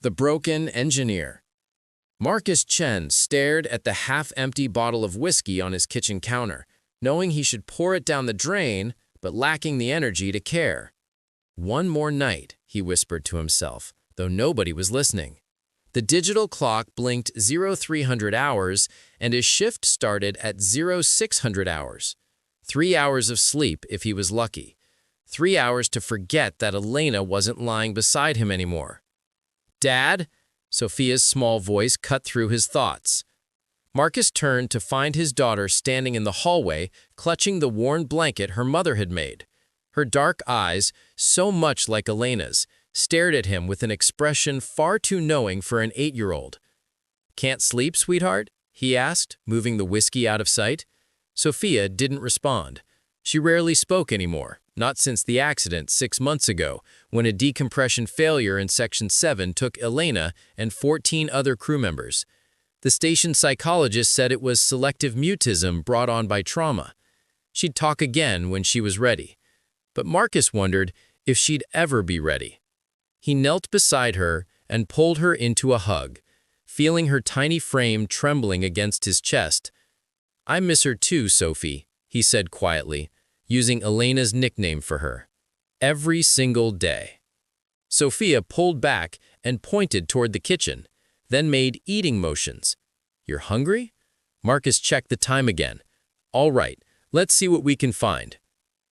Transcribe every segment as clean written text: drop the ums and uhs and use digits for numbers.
The Broken Engineer. Marcus Chen stared at the half-empty bottle of whiskey on his kitchen counter, knowing he should pour it down the drain, but lacking the energy to care. "One more night," he whispered to himself, though nobody was listening. The digital clock blinked 0300 hours, and his shift started at 0600 hours. 3 hours of sleep if he was lucky. 3 hours to forget that Elena wasn't lying beside him anymore. "Dad?" Sophia's small voice cut through his thoughts. Marcus turned to find his daughter standing in the hallway, clutching the worn blanket her mother had made. Her dark eyes, so much like Elena's, stared at him with an expression far too knowing for an 8-year-old. "Can't sleep, sweetheart?" he asked, moving the whiskey out of sight. Sophia didn't respond. She rarely spoke anymore, not since the accident 6 months ago, when a decompression failure in Section 7 took Elena and 14 other crew members. The station psychologist said it was selective mutism brought on by trauma. She'd talk again when she was ready. But Marcus wondered if she'd ever be ready. He knelt beside her and pulled her into a hug, feeling her tiny frame trembling against his chest. "I miss her too, Sophie," he said quietly, using Elena's nickname for her. "Every single day." Sophia pulled back and pointed toward the kitchen, then made eating motions. "You're hungry?" Marcus checked the time again. "All right, let's see what we can find."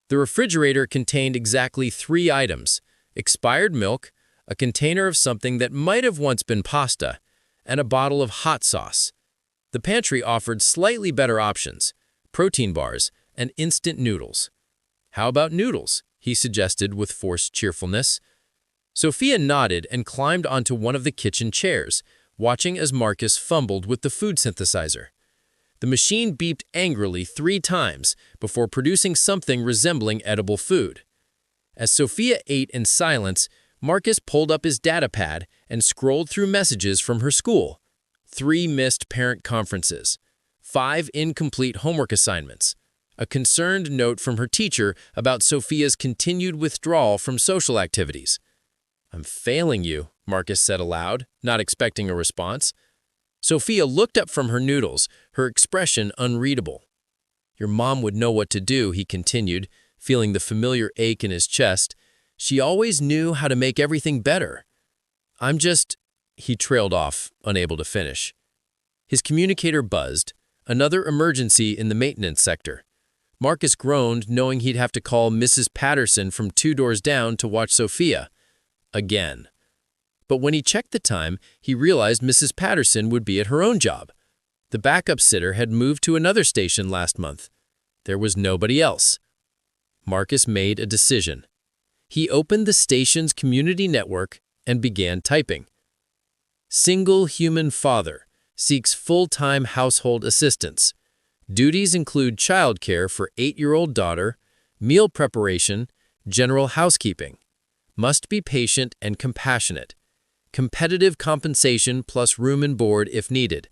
The refrigerator contained exactly 3 items: expired milk, a container of something that might have once been pasta, and a bottle of hot sauce. The pantry offered slightly better options: protein bars and instant noodles. "How about noodles?" he suggested with forced cheerfulness. Sophia nodded and climbed onto one of the kitchen chairs, watching as Marcus fumbled with the food synthesizer. The machine beeped angrily 3 times before producing something resembling edible food. As Sophia ate in silence, Marcus pulled up his data pad and scrolled through messages from her school. 3 missed parent conferences, 5 incomplete homework assignments, a concerned note from her teacher about Sophia's continued withdrawal from social activities. "I'm failing you," Marcus said aloud, not expecting a response. Sophia looked up from her noodles, her expression unreadable. "Your mom would know what to do," he continued, feeling the familiar ache in his chest. "She always knew how to make everything better. I'm just—" He trailed off, unable to finish. His communicator buzzed. Another emergency in the maintenance sector. Marcus groaned, knowing he'd have to call Mrs. Patterson from 2 doors down to watch Sophia. Again. But when he checked the time, he realized Mrs. Patterson would be at her own job. The backup sitter had moved to another station last month. There was nobody else. Marcus made a decision. He opened the station's community network and began typing. "Single human father seeks full-time household assistance. Duties include childcare for 8-year-old daughter, meal preparation, general housekeeping. Must be patient and compassionate. Competitive compensation plus room and board if needed.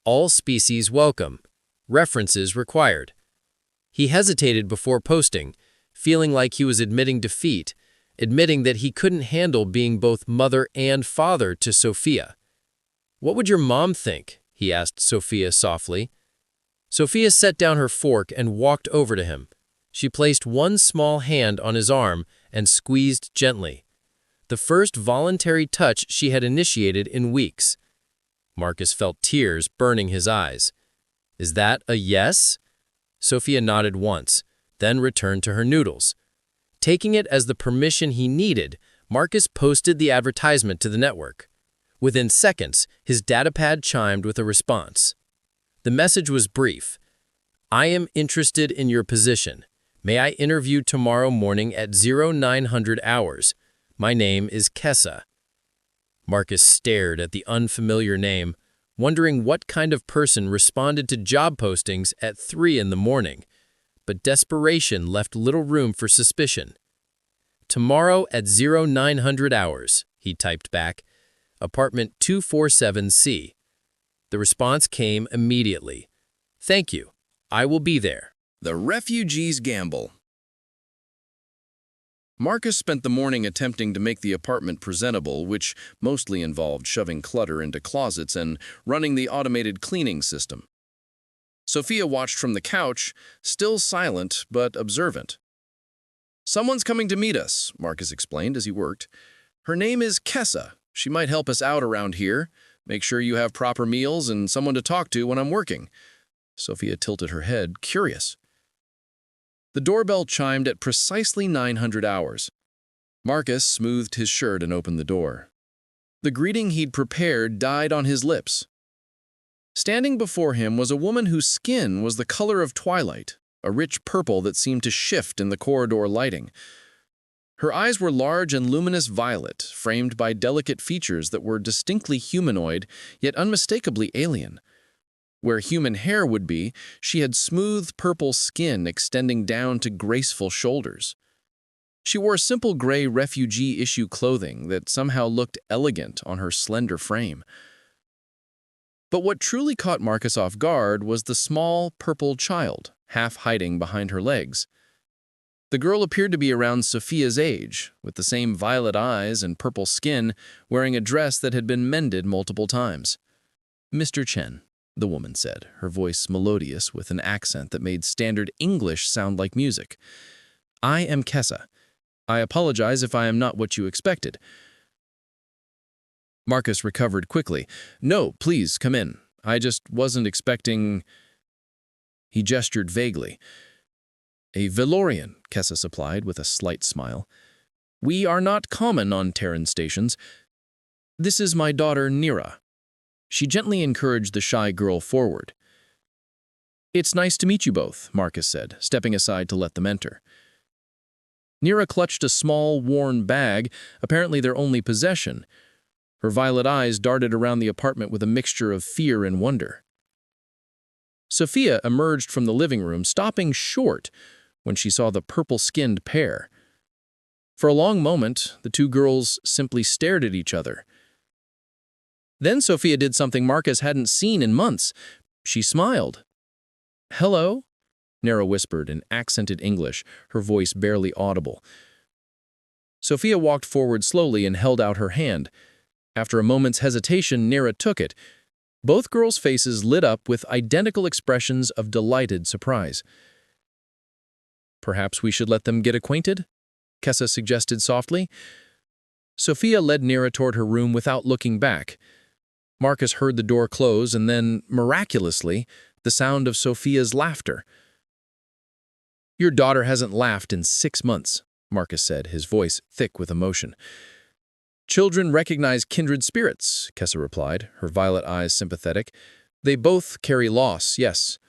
All species welcome. References required." He hesitated before posting, feeling like he was admitting defeat, admitting that he couldn't handle being both mother and father to Sophia. "What would your mom think?" he asked Sophia softly. Sophia set down her fork and walked over to him. She placed one small hand on his arm and squeezed gently. The first voluntary touch she had initiated in weeks. Marcus felt tears burning his eyes. "Is that a yes?" Sophia nodded once, then returned to her noodles. Taking it as the permission he needed, Marcus posted the advertisement to the network. Within seconds, his datapad chimed with a response. The message was brief. "I am interested in your position. May I interview tomorrow morning at 0900 hours? My name is Kessa." Marcus stared at the unfamiliar name, wondering what kind of person responded to job postings at 3 in the morning. But desperation left little room for suspicion. "Tomorrow at 0900 hours, he typed back. "Apartment 247C. The response came immediately. "Thank you. I will be there." The Refugee's Gamble. Marcus spent the morning attempting to make the apartment presentable, which mostly involved shoving clutter into closets and running the automated cleaning system. Sophia watched from the couch, still silent but observant. "Someone's coming to meet us," Marcus explained as he worked. "Her name is Kessa. She might help us out around here. Make sure you have proper meals and someone to talk to when I'm working." Sophia tilted her head, curious. The doorbell chimed at precisely 900 hours. Marcus smoothed his shirt and opened the door. The greeting he'd prepared died on his lips. Standing before him was a woman whose skin was the color of twilight, a rich purple that seemed to shift in the corridor lighting. Her eyes were large and luminous violet, framed by delicate features that were distinctly humanoid, yet unmistakably alien. Where human hair would be, she had smooth purple skin extending down to graceful shoulders. She wore simple gray refugee-issue clothing that somehow looked elegant on her slender frame. But what truly caught Marcus off guard was the small, purple child, half hiding behind her legs. The girl appeared to be around Sophia's age, with the same violet eyes and purple skin, wearing a dress that had been mended multiple times. "Mr. Chen," the woman said, her voice melodious with an accent that made standard English sound like music. "I am Kessa. I apologize if I am not what you expected." Marcus recovered quickly. "No, please, come in. I just wasn't expecting—" He gestured vaguely. "A Valorian," Kessa supplied with a slight smile. "We are not common on Terran stations. This is my daughter, Nira." She gently encouraged the shy girl forward. "It's nice to meet you both," Marcus said, stepping aside to let them enter. Nira clutched a small, worn bag, apparently their only possession. Her violet eyes darted around the apartment with a mixture of fear and wonder. Sophia emerged from the living room, stopping short when she saw the purple-skinned pair. For a long moment, the two girls simply stared at each other. Then Sophia did something Marcus hadn't seen in months. She smiled. "Hello?" Nira whispered in accented English, her voice barely audible. Sophia walked forward slowly and held out her hand. After a moment's hesitation, Nira took it. Both girls' faces lit up with identical expressions of delighted surprise. "Perhaps we should let them get acquainted?" Kessa suggested softly. Sophia led Nira toward her room without looking back. Marcus heard the door close and then, miraculously, the sound of Sophia's laughter. "Your daughter hasn't laughed in 6 months," Marcus said, his voice thick with emotion. "Children recognize kindred spirits," Kessa replied, her violet eyes sympathetic. "They both carry loss, yes."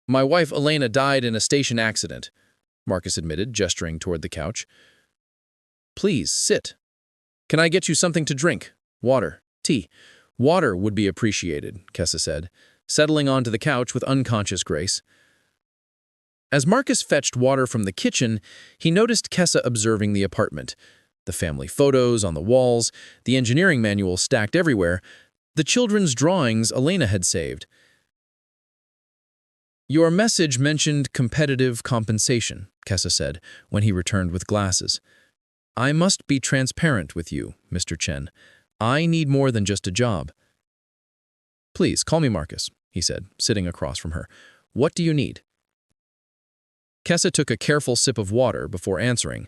"My wife Elena died in a station accident," Marcus admitted, gesturing toward the couch. "Please, sit. Can I get you something to drink? Water, tea." "Water would be appreciated," Kessa said, settling onto the couch with unconscious grace. As Marcus fetched water from the kitchen, he noticed Kessa observing the apartment. The family photos on the walls, the engineering manual stacked everywhere, the children's drawings Elena had saved. "Your message mentioned competitive compensation," Kessa said, when he returned with glasses. "I must be transparent with you, Mr. Chen. I need more than just a job." "Please, call me Marcus," he said, sitting across from her. "What do you need?" Kessa took a careful sip of water before answering.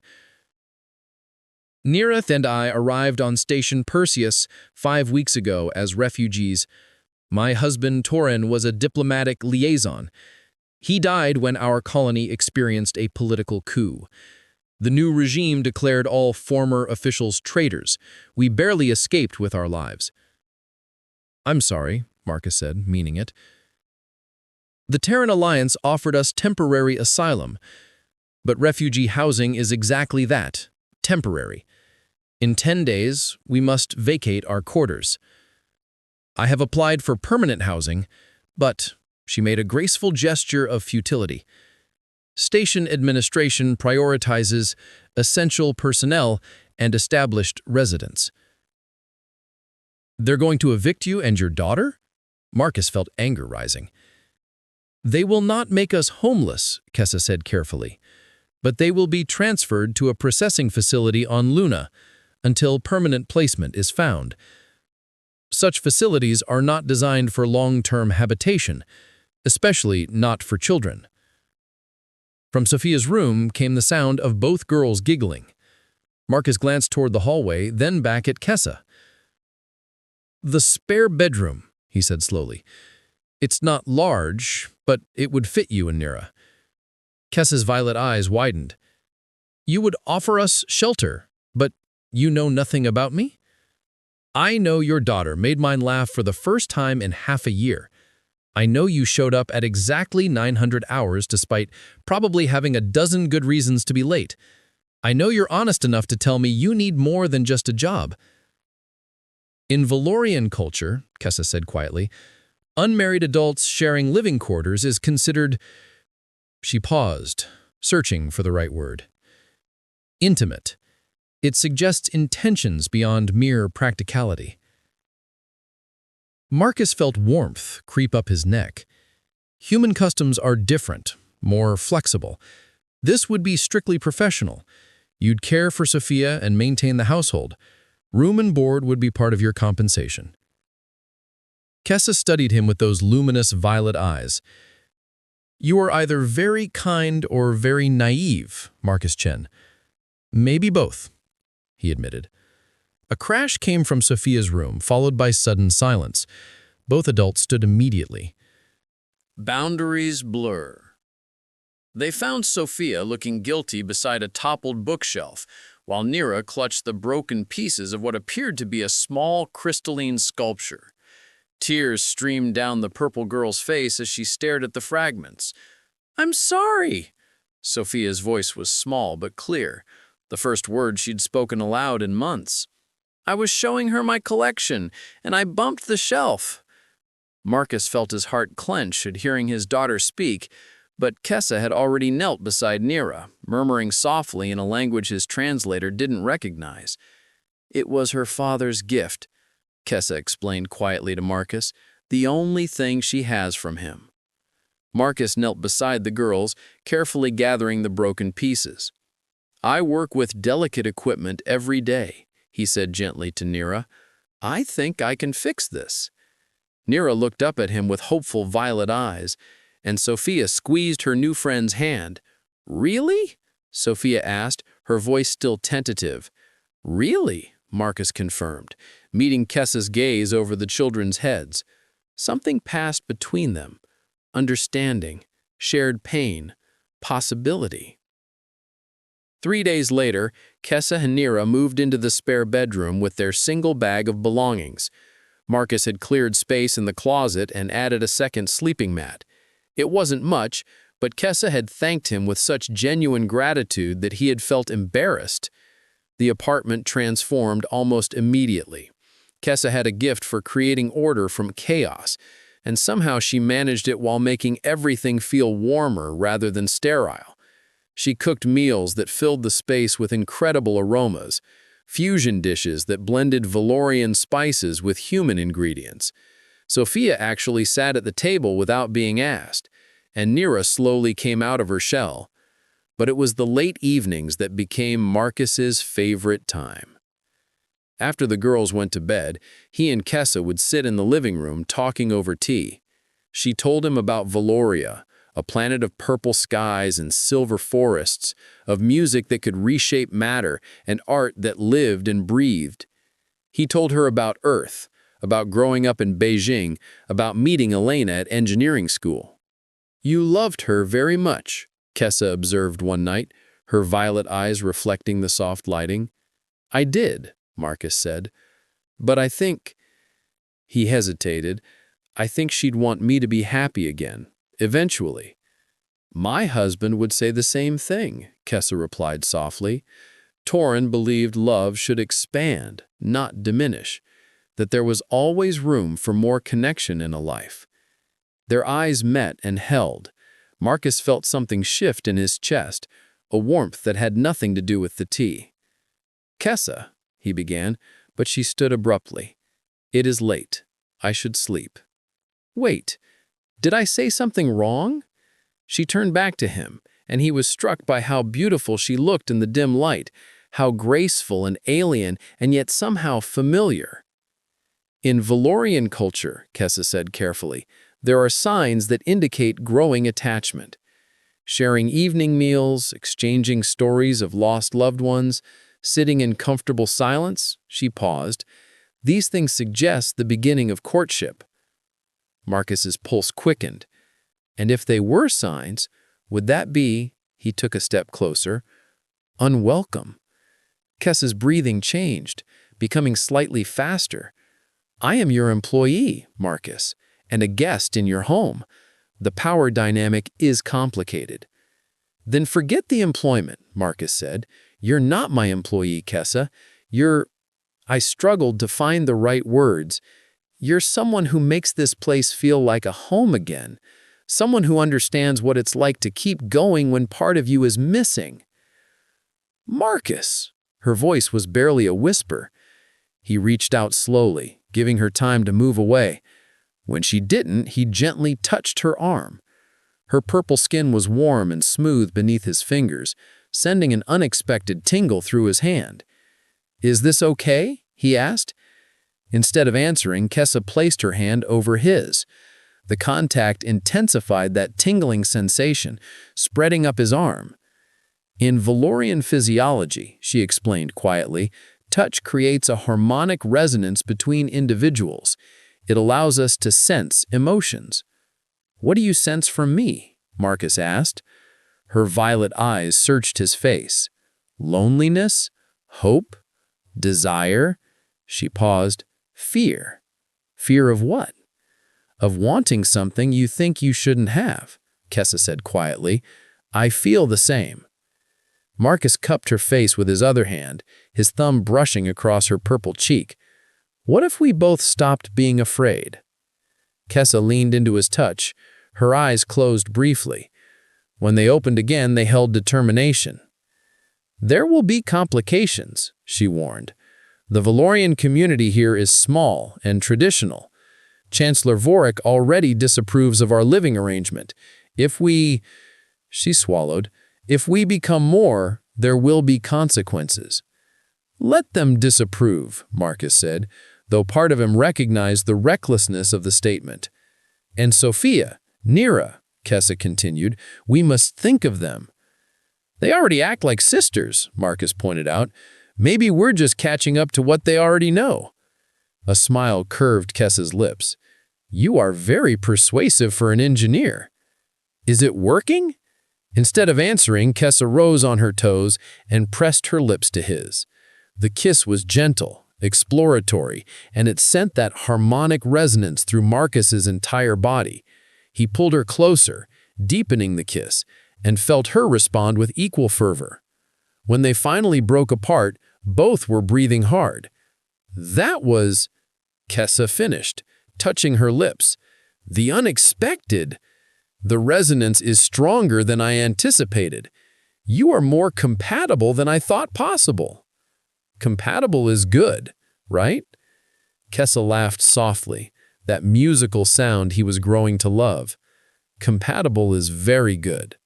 "Nira and I arrived on Station Perseus 5 weeks ago as refugees. My husband, Torin, was a diplomatic liaison. He died when our colony experienced a political coup. The new regime declared all former officials traitors. We barely escaped with our lives." "I'm sorry," Marcus said, meaning it. "The Terran Alliance offered us temporary asylum, but refugee housing is exactly that, temporary. In 10 days, we must vacate our quarters. I have applied for permanent housing, but," she made a graceful gesture of futility, "station administration prioritizes essential personnel and established residents." "They're going to evict you and your daughter?" Marcus felt anger rising. "They will not make us homeless," Kessa said carefully. but they will be transferred to a processing facility on Luna until permanent placement is found. Such facilities are not designed for long-term habitation, especially not for children. From Sophia's room came the sound of both girls giggling. Marcus glanced toward the hallway, then back at Kessa. "The spare bedroom," he said slowly. "It's not large, but it would fit you and Nira." Kessa's violet eyes widened. "You would offer us shelter, but you know nothing about me?" "I know your daughter made mine laugh for the first time in half a year. I know you showed up at exactly 900 hours despite probably having a dozen good reasons to be late. I know you're honest enough to tell me you need more than just a job." "In Valorian culture," Kessa said quietly, "unmarried adults sharing living quarters is considered—" She paused, searching for the right word. "Intimate. It suggests intentions beyond mere practicality." Marcus felt warmth creep up his neck. Human customs are different, more flexible. This would be strictly professional. You'd care for Sophia and maintain the household. Room and board would be part of your compensation. Kessa studied him with those luminous violet eyes. "You are either very kind or very naive, Marcus Chen." "Maybe both," he admitted. A crash came from Sophia's room, followed by sudden silence. Both adults stood immediately. Boundaries blur. They found Sophia looking guilty beside a toppled bookshelf, while Nira clutched the broken pieces of what appeared to be a small crystalline sculpture. Tears streamed down the purple girl's face as she stared at the fragments. "I'm sorry." Sophia's voice was small but clear, the first word she'd spoken aloud in months. "I was showing her my collection, and I bumped the shelf." Marcus felt his heart clench at hearing his daughter speak, but Kessa had already knelt beside Nira, murmuring softly in a language his translator didn't recognize. "It was her father's gift," Kessa explained quietly to Marcus, "the only thing she has from him." Marcus knelt beside the girls, carefully gathering the broken pieces. "I work with delicate equipment every day," he said gently to Nira. "I think I can fix this." Nira looked up at him with hopeful violet eyes, and Sophia squeezed her new friend's hand. "Really?" Sophia asked, her voice still tentative. "Really?" Marcus confirmed, meeting Kessa's gaze over the children's heads. Something passed between them. Understanding, shared pain, possibility. 3 days later, Kessa and Nira moved into the spare bedroom with their single bag of belongings. Marcus had cleared space in the closet and added a second sleeping mat. It wasn't much, but Kessa had thanked him with such genuine gratitude that he had felt embarrassed. The apartment transformed almost immediately. Kessa had a gift for creating order from chaos, and somehow she managed it while making everything feel warmer rather than sterile. She cooked meals that filled the space with incredible aromas, fusion dishes that blended Valorian spices with human ingredients. Sophia actually sat at the table without being asked, and Nira slowly came out of her shell. But it was the late evenings that became Marcus's favorite time. After the girls went to bed, he and Kessa would sit in the living room talking over tea. She told him about Valoria, a planet of purple skies and silver forests, of music that could reshape matter and art that lived and breathed. He told her about Earth, about growing up in Beijing, about meeting Elena at engineering school. "You loved her very much," Kessa observed one night, her violet eyes reflecting the soft lighting. "I did," Marcus said. "But I think—" He hesitated. "I think she'd want me to be happy again, eventually." "My husband would say the same thing," Kessa replied softly. Torin believed love should expand, not diminish, that there was always room for more connection in a life. Their eyes met and held. Marcus felt something shift in his chest, a warmth that had nothing to do with the tea. "Kessa," he began, but she stood abruptly. "It is late. I should sleep." "Wait, did I say something wrong?" She turned back to him, and he was struck by how beautiful she looked in the dim light, how graceful and alien and yet somehow familiar. In Valorian culture, Kessa said carefully, there are signs that indicate growing attachment. Sharing evening meals, exchanging stories of lost loved ones, sitting in comfortable silence, she paused. These things suggest the beginning of courtship. Marcus's pulse quickened. And if they were signs, would that be, he took a step closer, unwelcome? Kessa's breathing changed, becoming slightly faster. I am your employee, Marcus, and a guest in your home. The power dynamic is complicated. Then forget the employment, Marcus said. You're not my employee, Kessa. I struggled to find the right words. You're someone who makes this place feel like a home again. Someone who understands what it's like to keep going when part of you is missing. Marcus! Her voice was barely a whisper. He reached out slowly, giving her time to move away. When she didn't, he gently touched her arm. Her purple skin was warm and smooth beneath his fingers, sending an unexpected tingle through his hand. Is this okay? He asked. Instead of answering, Kessa placed her hand over his. The contact intensified that tingling sensation, spreading up his arm. In Valorian physiology, she explained quietly, touch creates a harmonic resonance between individuals. It allows us to sense emotions. What do you sense from me? Marcus asked. Her violet eyes searched his face. Loneliness? Hope? Desire? She paused. Fear. Fear of what? Of wanting something you think you shouldn't have, Kessa said quietly. I feel the same. Marcus cupped her face with his other hand, his thumb brushing across her purple cheek. What if we both stopped being afraid? Kessa leaned into his touch. Her eyes closed briefly. When they opened again, they held determination. There will be complications, she warned. The Valorian community here is small and traditional. Chancellor Vorik already disapproves of our living arrangement. She swallowed, if we become more, there will be consequences. Let them disapprove, Marcus said, though part of him recognized the recklessness of the statement. And Sophia, Nira, Kessa continued, we must think of them. They already act like sisters, Marcus pointed out. Maybe we're just catching up to what they already know. A smile curved Kessa's lips. You are very persuasive for an engineer. Is it working? Instead of answering, Kessa rose on her toes and pressed her lips to his. The kiss was gentle, exploratory, and it sent that harmonic resonance through Marcus's entire body. He pulled her closer, deepening the kiss, and felt her respond with equal fervor. When they finally broke apart, both were breathing hard. That was, Kessa finished, touching her lips. The unexpected. The resonance is stronger than I anticipated. You are more compatible than I thought possible. Compatible is good, right? Kessa laughed softly, that musical sound he was growing to love. Compatible is very good.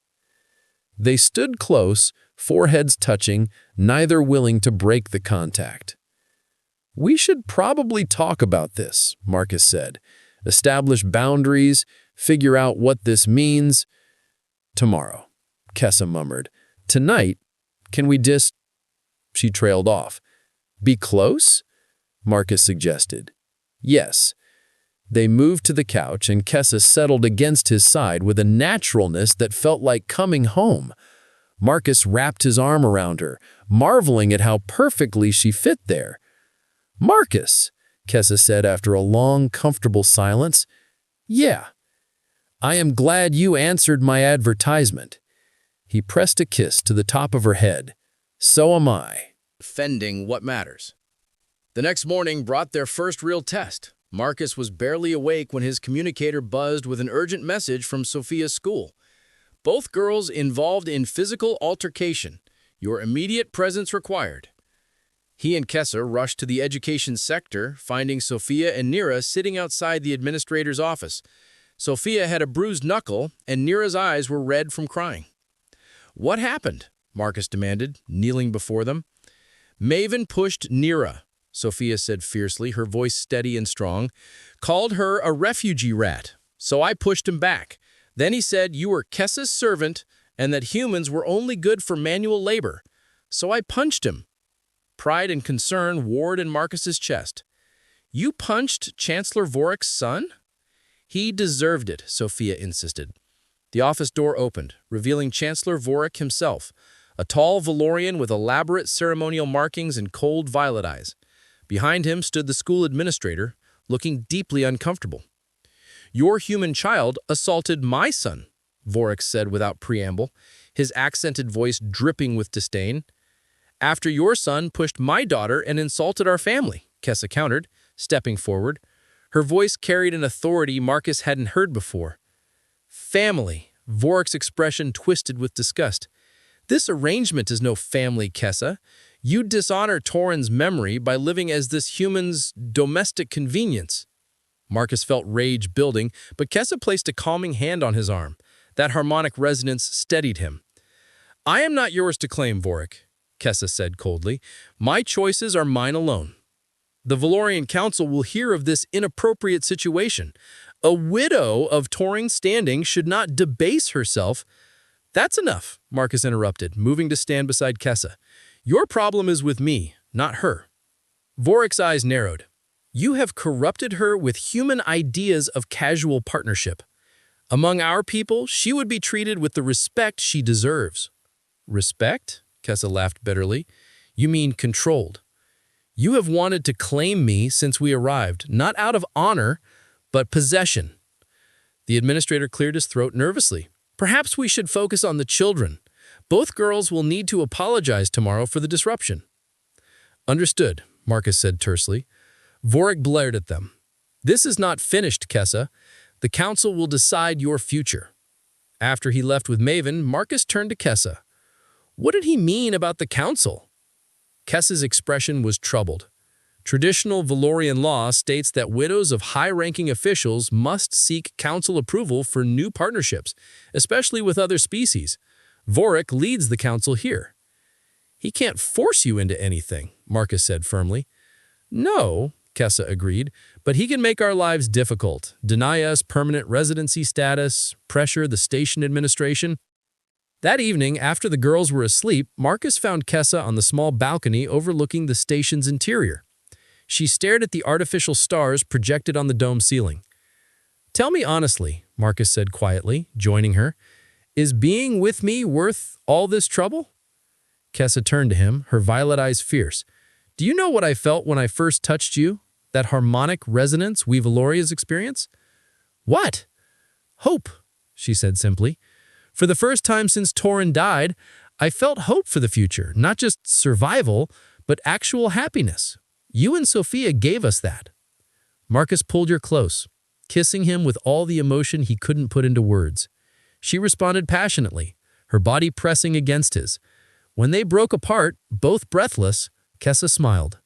They stood close, foreheads touching, neither willing to break the contact. We should probably talk about this, Marcus said. Establish boundaries, figure out what this means. Tomorrow, Kessa murmured. Tonight, can we just... She trailed off. Be close? Marcus suggested. Yes. They moved to the couch and Kessa settled against his side with a naturalness that felt like coming home. Marcus wrapped his arm around her, marveling at how perfectly she fit there. Marcus, Kessa said after a long, comfortable silence. Yeah. I am glad you answered my advertisement. He pressed a kiss to the top of her head. So am I. Defending what matters. The next morning brought their first real test. Marcus was barely awake when his communicator buzzed with an urgent message from Sophia's school. Both girls involved in physical altercation. Your immediate presence required. He and Kessa rushed to the education sector, finding Sophia and Nira sitting outside the administrator's office. Sophia had a bruised knuckle, and Nira's eyes were red from crying. What happened? Marcus demanded, kneeling before them. Maven pushed Nira, Sophia said fiercely, her voice steady and strong. Called her a refugee rat, so I pushed him back. Then he said you were Kessa's servant and that humans were only good for manual labor. So I punched him. Pride and concern warred in Marcus's chest. You punched Chancellor Vorik's son? He deserved it, Sophia insisted. The office door opened, revealing Chancellor Vorik himself, a tall Valorian with elaborate ceremonial markings and cold violet eyes. Behind him stood the school administrator, looking deeply uncomfortable. Your human child assaulted my son, Vorik said without preamble, his accented voice dripping with disdain. After your son pushed my daughter and insulted our family, Kessa countered, stepping forward. Her voice carried an authority Marcus hadn't heard before. Family, Vorik's expression twisted with disgust. This arrangement is no family, Kessa. You dishonor Torin's memory by living as this human's domestic convenience. Marcus felt rage building, but Kessa placed a calming hand on his arm. That harmonic resonance steadied him. I am not yours to claim, Vorik, Kessa said coldly. My choices are mine alone. The Valorian Council will hear of this inappropriate situation. A widow of Torin's standing should not debase herself. That's enough, Marcus interrupted, moving to stand beside Kessa. Your problem is with me, not her. Vorik's eyes narrowed. You have corrupted her with human ideas of casual partnership. Among our people, she would be treated with the respect she deserves. Respect? Kessa laughed bitterly. You mean controlled. You have wanted to claim me since we arrived, not out of honor, but possession. The administrator cleared his throat nervously. Perhaps we should focus on the children. Both girls will need to apologize tomorrow for the disruption. Understood, Marcus said tersely. Vorik blared at them. This is not finished, Kessa. The council will decide your future. After he left with Maven, Marcus turned to Kessa. What did he mean about the council? Kessa's expression was troubled. Traditional Valorian law states that widows of high-ranking officials must seek council approval for new partnerships, especially with other species. Vorik leads the council here. He can't force you into anything, Marcus said firmly. No, Kessa agreed, but he can make our lives difficult, deny us permanent residency status, pressure the station administration. That evening, after the girls were asleep, Marcus found Kessa on the small balcony overlooking the station's interior. She stared at the artificial stars projected on the dome ceiling. Tell me honestly, Marcus said quietly, joining her, is being with me worth all this trouble? Kessa turned to him, her violet eyes fierce. Do you know what I felt when I first touched you? That harmonic resonance we Valorians experience? What? Hope, she said simply. For the first time since Torin died, I felt hope for the future, not just survival, but actual happiness. You and Sophia gave us that. Marcus pulled her close, kissing him with all the emotion he couldn't put into words. She responded passionately, her body pressing against his. When they broke apart, both breathless, Kessa smiled.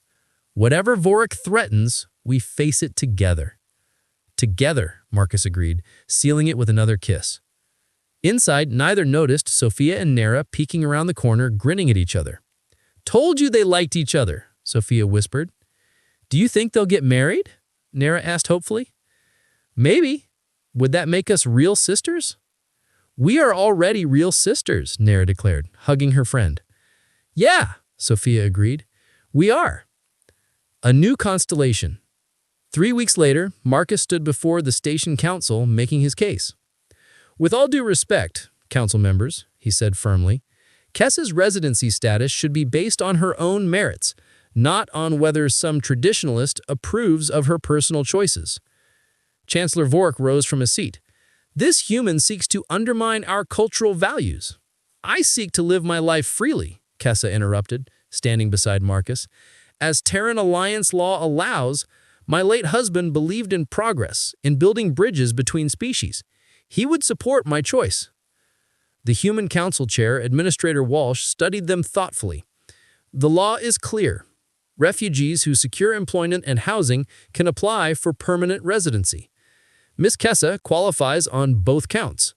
Whatever Vorik threatens, we face it together. Together, Marcus agreed, sealing it with another kiss. Inside, neither noticed Sophia and Nara peeking around the corner, grinning at each other. Told you they liked each other, Sophia whispered. Do you think they'll get married? Nara asked hopefully. Maybe. Would that make us real sisters? We are already real sisters, Nara declared, hugging her friend. Yeah, Sophia agreed. We are. A new constellation. 3 weeks later, Marcus stood before the station council making his case. With all due respect, council members, he said firmly, Kessa's residency status should be based on her own merits, not on whether some traditionalist approves of her personal choices. Chancellor Vorik rose from his seat. This human seeks to undermine our cultural values. I seek to live my life freely, Kessa interrupted, standing beside Marcus. As Terran Alliance law allows, my late husband believed in progress, in building bridges between species. He would support my choice. The Human Council Chair, Administrator Walsh, studied them thoughtfully. The law is clear. Refugees who secure employment and housing can apply for permanent residency. Miss Kessa qualifies on both counts.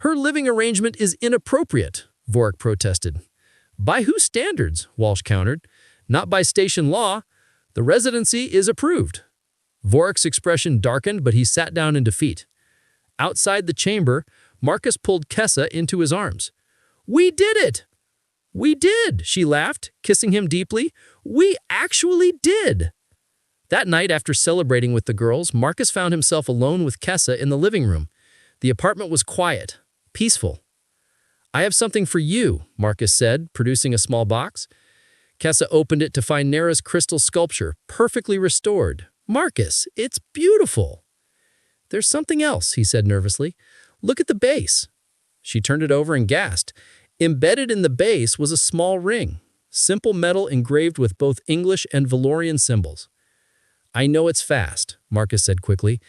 Her living arrangement is inappropriate, Vorik protested. By whose standards? Walsh countered. Not by station law. The residency is approved. Vorik's expression darkened, but he sat down in defeat. Outside the chamber, Marcus pulled Kessa into his arms. We did it! We did, she laughed, kissing him deeply. We actually did! That night, after celebrating with the girls, Marcus found himself alone with Kessa in the living room. The apartment was quiet, peaceful. I have something for you, Marcus said, producing a small box. Kessa opened it to find Nera's crystal sculpture, perfectly restored. Marcus, it's beautiful. There's something else, he said nervously. Look at the base. She turned it over and gasped. Embedded in the base was a small ring, simple metal engraved with both English and Valorian symbols. I know it's fast, Marcus said quickly,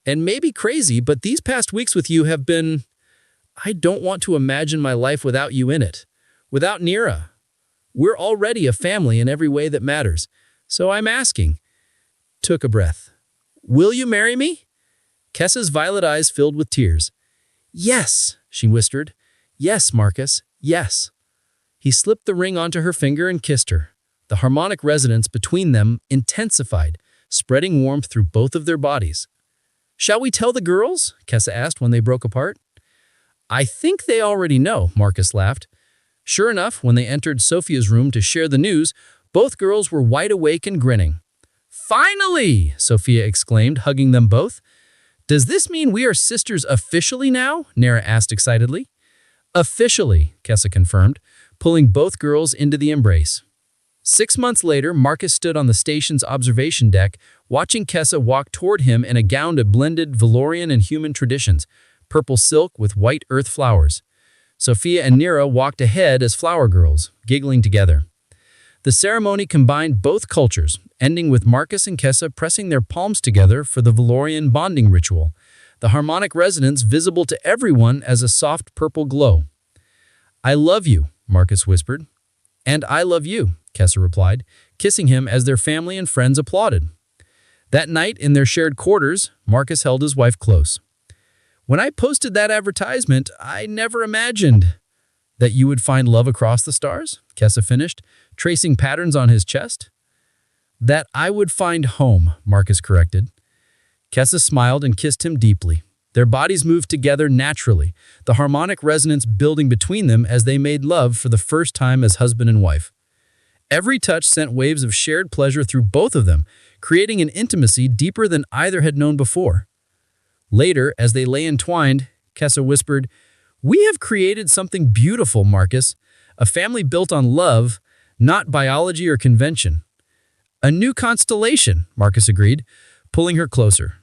and maybe crazy, but these past weeks with you have been... I don't want to imagine my life without you in it, without Nera. We're already a family in every way that matters, so I'm asking. Took a breath. Will you marry me? Kessa's violet eyes filled with tears. Yes, she whispered. Yes, Marcus, yes. He slipped the ring onto her finger and kissed her. The harmonic resonance between them intensified, spreading warmth through both of their bodies. Shall we tell the girls? Kessa asked when they broke apart. I think they already know, Marcus laughed. Sure enough, when they entered Sophia's room to share the news, both girls were wide awake and grinning. Finally! Sophia exclaimed, hugging them both. Does this mean we are sisters officially now? Nera asked excitedly. Officially, Kessa confirmed, pulling both girls into the embrace. 6 months later, Marcus stood on the station's observation deck, watching Kessa walk toward him in a gown of blended Valorian and human traditions, purple silk with white earth flowers. Sophia and Nera walked ahead as flower girls, giggling together. The ceremony combined both cultures, ending with Marcus and Kessa pressing their palms together for the Valorian bonding ritual, the harmonic resonance visible to everyone as a soft purple glow. I love you, Marcus whispered. And I love you, Kessa replied, kissing him as their family and friends applauded. That night, in their shared quarters, Marcus held his wife close. When I posted that advertisement, I never imagined that you would find love across the stars, Kessa finished, tracing patterns on his chest. That I would find home, Marcus corrected. Kessa smiled and kissed him deeply. Their bodies moved together naturally, the harmonic resonance building between them as they made love for the first time as husband and wife. Every touch sent waves of shared pleasure through both of them, creating an intimacy deeper than either had known before. Later, as they lay entwined, Kessa whispered, We have created something beautiful, Marcus, a family built on love, not biology or convention. A new constellation, Marcus agreed, pulling her closer.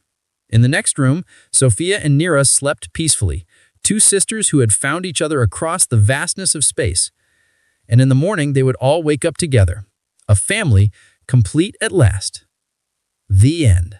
In the next room, Sophia and Nera slept peacefully, two sisters who had found each other across the vastness of space. And in the morning, they would all wake up together, a family complete at last. The end.